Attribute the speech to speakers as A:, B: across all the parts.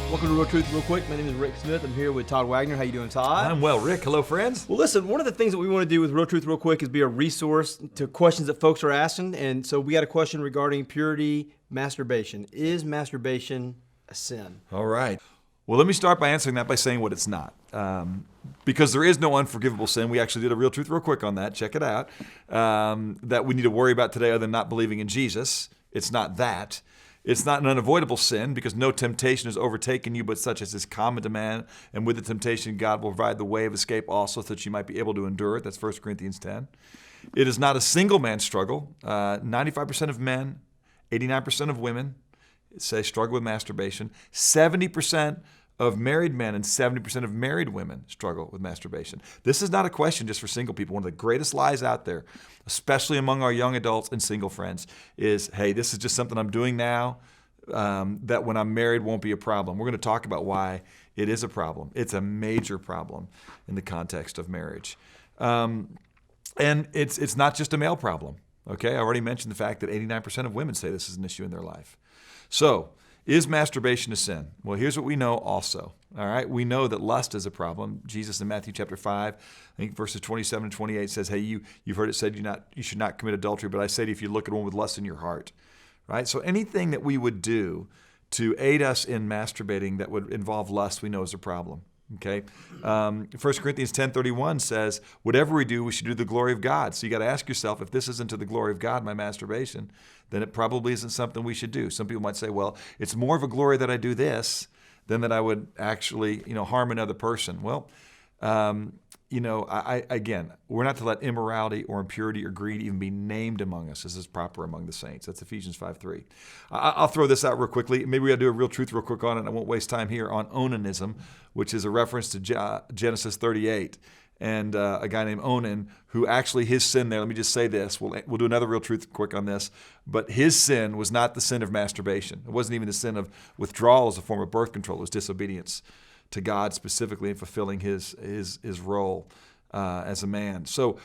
A: Welcome to Real Truth Real Quick. My name is Rick Smith. I'm here with Todd Wagner. How you doing, Todd?
B: I'm well, Rick. Hello, friends.
A: Well, listen, one of the things that we want to do with Real Truth Real Quick is be a resource to questions that folks are asking. And so we got a question regarding purity, masturbation. Is masturbation a sin?
B: All right. Well, let me start by answering that by saying what it's not. Because there is no unforgivable sin. We actually did a Real Truth Real Quick on that. Check it out. That we need to worry about today other than not believing in Jesus. It's not that. It's not an unavoidable sin because no temptation has overtaken you but such as is common to man. And with the temptation, God will provide the way of escape also so that you might be able to endure it. That's 1 Corinthians 10. It is not a single man struggle. 95% of men, 89% of women say struggle with masturbation. 70% of married men and 70% of married women struggle with masturbation. This is not a question just for single people. One of the greatest lies out there, especially among our young adults and single friends, is, hey, this is just something I'm doing now that when I'm married won't be a problem. We're going to talk about why it is a problem. It's a major problem in the context of marriage. And it's not just a male problem, okay? I already mentioned the fact that 89% of women say this is an issue in their life. So, is masturbation a sin? Well, here's what we know also. All right, we know that lust is a problem. Jesus in Matthew chapter 5, I think verses 27 and 28 says, hey, you've heard it said you should not commit adultery, but I say to you, if you look at one with lust in your heart, right? So anything that we would do to aid us in masturbating that would involve lust, we know is a problem. Okay, 1 Corinthians 10:31 says, whatever we do, we should do the glory of God. So you got to ask yourself, if this isn't to the glory of God, my masturbation, then it probably isn't something we should do. Some people might say, well, it's more of a glory that I do this than that I would actually, harm another person. Well, again, we're not to let immorality or impurity or greed even be named among us. This is proper among the saints. That's Ephesians 5:3. I'll throw this out real quickly. Maybe we got to do a real truth real quick on it. I won't waste time here on Onanism, which is a reference to Genesis 38. And a guy named Onan, who actually his sin there, let me just say this, we'll do another real truth quick on this, but his sin was not the sin of masturbation. It wasn't even the sin of withdrawal as a form of birth control. It was disobedience to God specifically in fulfilling his role as a man. So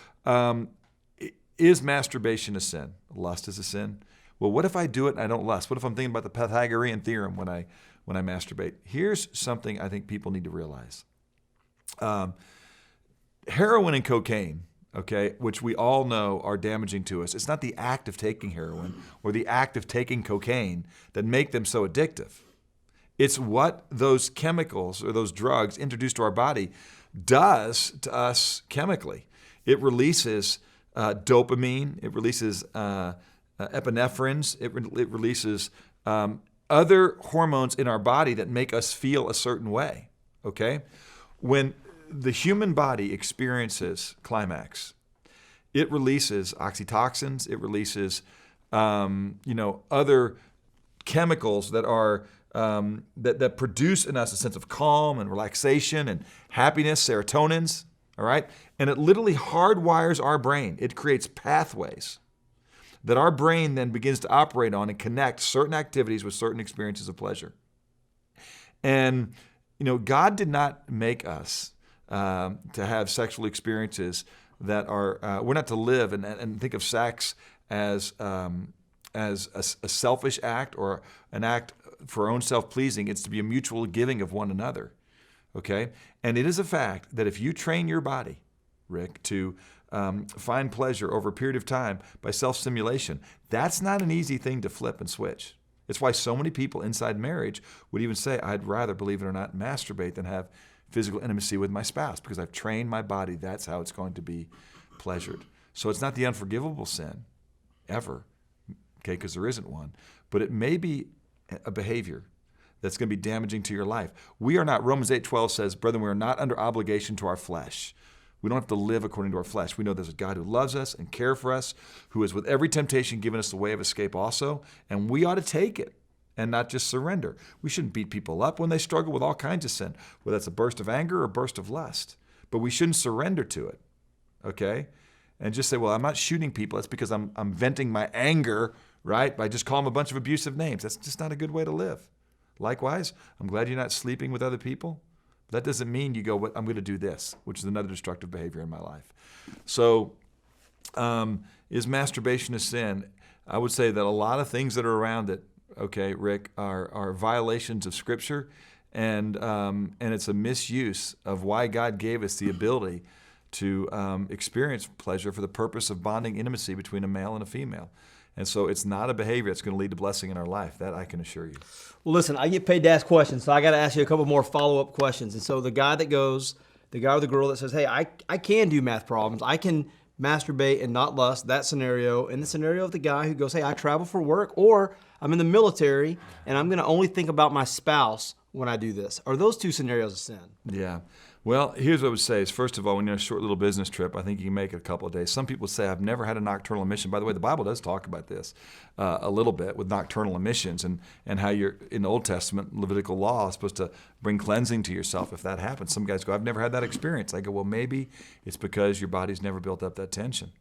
B: is masturbation a sin? Lust is a sin. Well, what if I do it and I don't lust? What if I'm thinking about the Pythagorean theorem when I masturbate? Here's something I think people need to realize. Heroin and cocaine, okay, which we all know are damaging to us. It's not the act of taking heroin or the act of taking cocaine that make them so addictive. It's what those chemicals or those drugs introduced to our body does to us chemically. It releases dopamine. It releases epinephrines. It releases other hormones in our body that make us feel a certain way, okay? When the human body experiences climax, it releases oxytocins. It releases, other chemicals that are that produce in us a sense of calm and relaxation and happiness, serotonins. All right, and it literally hardwires our brain. It creates pathways that our brain then begins to operate on and connect certain activities with certain experiences of pleasure. And God did not make us to have sexual experiences that are, we're not to live and think of sex as a selfish act or an act for our own self-pleasing. It's to be a mutual giving of one another, okay? And it is a fact that if you train your body, Rick, to find pleasure over a period of time by self-stimulation, that's not an easy thing to flip and switch. It's why so many people inside marriage would even say, I'd rather, believe it or not, masturbate than have physical intimacy with my spouse because I've trained my body. That's how it's going to be pleasured. So it's not the unforgivable sin ever, okay, because there isn't one, but it may be a behavior that's going to be damaging to your life. We are not, Romans 8:12 says, brethren, we are not under obligation to our flesh. We don't have to live according to our flesh. We know there's a God who loves us and cares for us, who has with every temptation given us the way of escape also, and we ought to take it and not just surrender. We shouldn't beat people up when they struggle with all kinds of sin, whether that's a burst of anger or a burst of lust. But we shouldn't surrender to it, okay? And just say, well, I'm not shooting people. That's because I'm venting my anger, right, by just calling them a bunch of abusive names. That's just not a good way to live. Likewise, I'm glad you're not sleeping with other people. That doesn't mean you go, I'm going to do this, which is another destructive behavior in my life. So is masturbation a sin? I would say that a lot of things that are around it, okay, Rick, are violations of Scripture And it's a misuse of why God gave us the ability to experience pleasure for the purpose of bonding intimacy between a male and a female. And so it's not a behavior that's going to lead to blessing in our life. That I can assure you.
A: Well, listen, I get paid to ask questions, so I got to ask you a couple more follow-up questions. And so the guy or the girl that says, hey, I can do math problems, I can masturbate and not lust, that scenario, and the scenario of the guy who goes, hey, I travel for work, or I'm in the military, and I'm going to only think about my spouse when I do this. Are those two scenarios a sin?
B: Yeah. Well, here's what I would say is, first of all, when you're on a short little business trip, I think you can make it a couple of days. Some people say, I've never had a nocturnal emission. By the way, the Bible does talk about this a little bit with nocturnal emissions and how you're, in the Old Testament, Levitical law is supposed to bring cleansing to yourself if that happens. Some guys go, I've never had that experience. I go, well, maybe it's because your body's never built up that tension,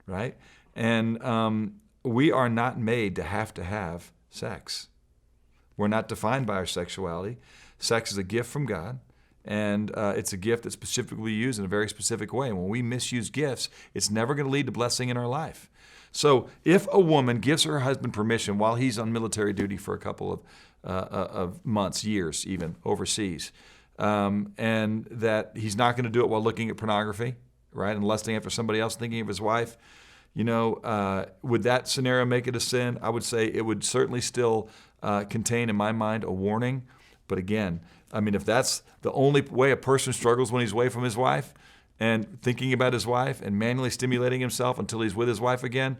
B: right? And we are not made to have sex. We're not defined by our sexuality. Sex is a gift from God. And it's a gift that's specifically used in a very specific way. And when we misuse gifts, it's never going to lead to blessing in our life. So if a woman gives her husband permission while he's on military duty for a couple of months, years even, overseas, and that he's not going to do it while looking at pornography, right, and lusting after somebody else, thinking of his wife, would that scenario make it a sin? I would say it would certainly still contain, in my mind, a warning. But again, I mean, if that's the only way a person struggles when he's away from his wife and thinking about his wife and manually stimulating himself until he's with his wife again,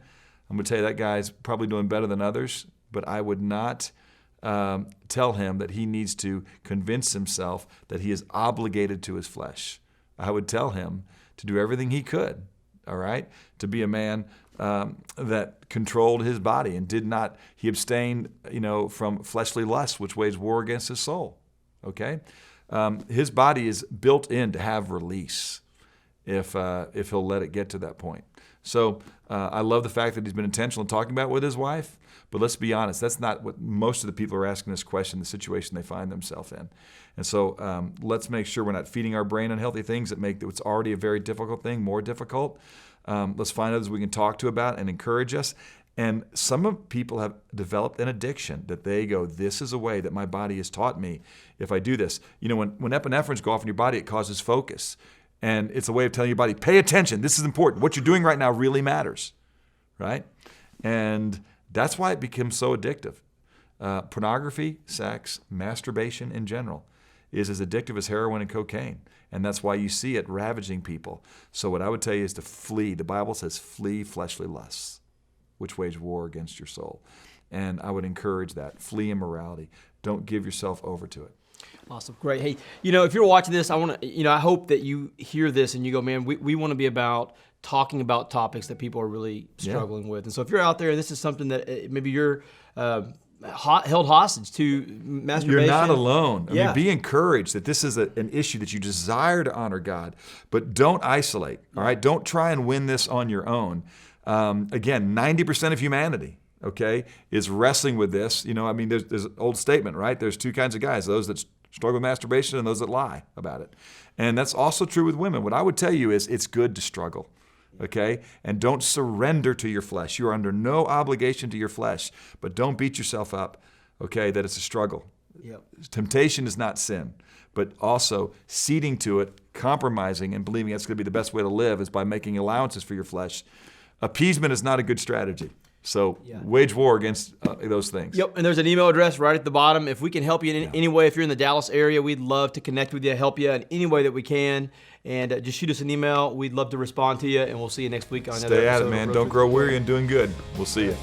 B: I'm going to tell you that guy's probably doing better than others. But I would not tell him that he needs to convince himself that he is obligated to his flesh. I would tell him to do everything he could, all right, to be a man that controlled his body and he abstained, from fleshly lust, which waged war against his soul. Okay, his body is built in to have release if he'll let it get to that point. So I love the fact that he's been intentional in talking about it with his wife. But let's be honest, that's not what most of the people are asking this question, the situation they find themselves in. And so let's make sure we're not feeding our brain unhealthy things that make what's already a very difficult thing more difficult. Let's find others we can talk to about and encourage us. And some people have developed an addiction that they go, this is a way that my body has taught me if I do this. When epinephrines go off in your body, it causes focus. And it's a way of telling your body, pay attention. This is important. What you're doing right now really matters, right? And that's why it becomes so addictive. Pornography, sex, masturbation in general is as addictive as heroin and cocaine. And that's why you see it ravaging people. So what I would tell you is to flee. The Bible says flee fleshly lusts, which wage war against your soul. And I would encourage that. Flee immorality. Don't give yourself over to it.
A: Awesome. Great. Hey, if you're watching this, I hope that you hear this and you go, man, we want to be about talking about topics that people are really struggling with. And so if you're out there and this is something that maybe you're held hostage to masturbation.
B: You're not alone. I mean, be encouraged that this is an issue that you desire to honor God, but don't isolate, all right? Don't try and win this on your own. Again, 90% of humanity, okay, is wrestling with this. There's an old statement, right? There's two kinds of guys, those that struggle with masturbation and those that lie about it. And that's also true with women. What I would tell you is it's good to struggle, okay? And don't surrender to your flesh. You are under no obligation to your flesh, but don't beat yourself up, okay, that it's a struggle.
A: Yep.
B: Temptation is not sin, but also ceding to it, compromising, and believing that's going to be the best way to live is by making allowances for your flesh. Appeasement is not a good strategy. So wage war against those things.
A: Yep, and there's an email address right at the bottom. If we can help you in any way, if you're in the Dallas area, we'd love to connect with you, help you in any way that we can. And just shoot us an email. We'd love to respond to you, and we'll see you next week on another episode.
B: Stay at it, man. Don't grow weary in doing good. We'll see you.